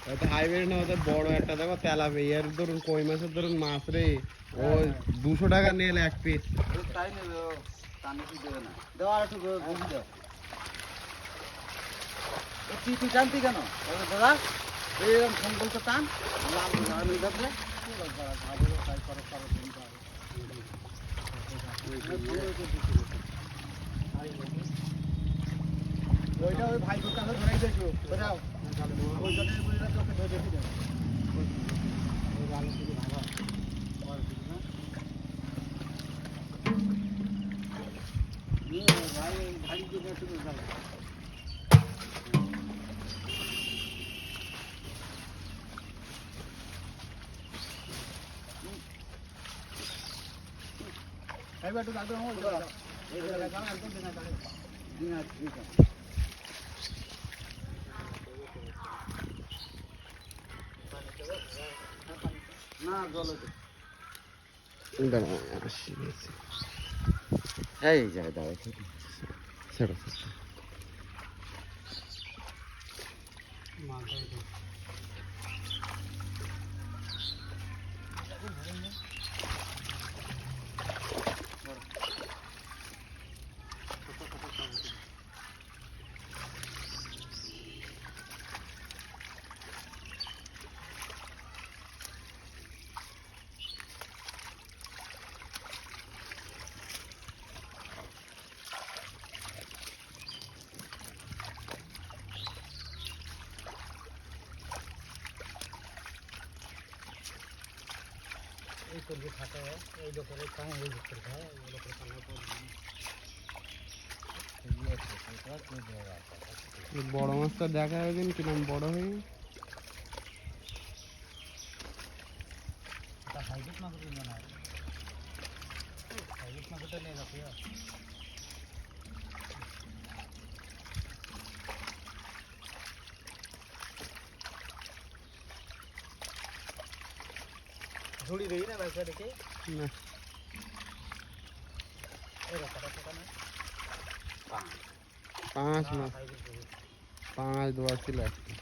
হয়তো হাইওয়ে না হয়তো বড় একটা দেখো তেলাপিয়ার ধরুন কই মাছের ধরুন মাছ রে ও 200 টাকা নিয়ে এক পিস তাই নেবে ও টানে কি দেবে না দেওয়া আর একটু ঘুরি দাও তুই জানতি কেন দাদা এইরকম ফোন বলতে টান লাল আমি দেখলে ওইটা ওই ভাই দোকানে ধরে গেছো কোথাও ওই জন্য চোখে ধরে দেখি দাও ওই ভালো থেকে ভালো ভাই ভাই দিকে একটু যাও এই বাটু দাদু হো এই জায়গা কাম একদম দিনা কাটে দিনা ঠিক আছে না জলে দাঁড়া আসি এই জায়গা দাও ছেড়ো বড় মাছটা দেখা যাবেন কিরম বড় হয়ে ঝুড়ি দেই না বাইসা দেখে না পাঁচ মাছ পাঁচ দোয়া ছিল একটা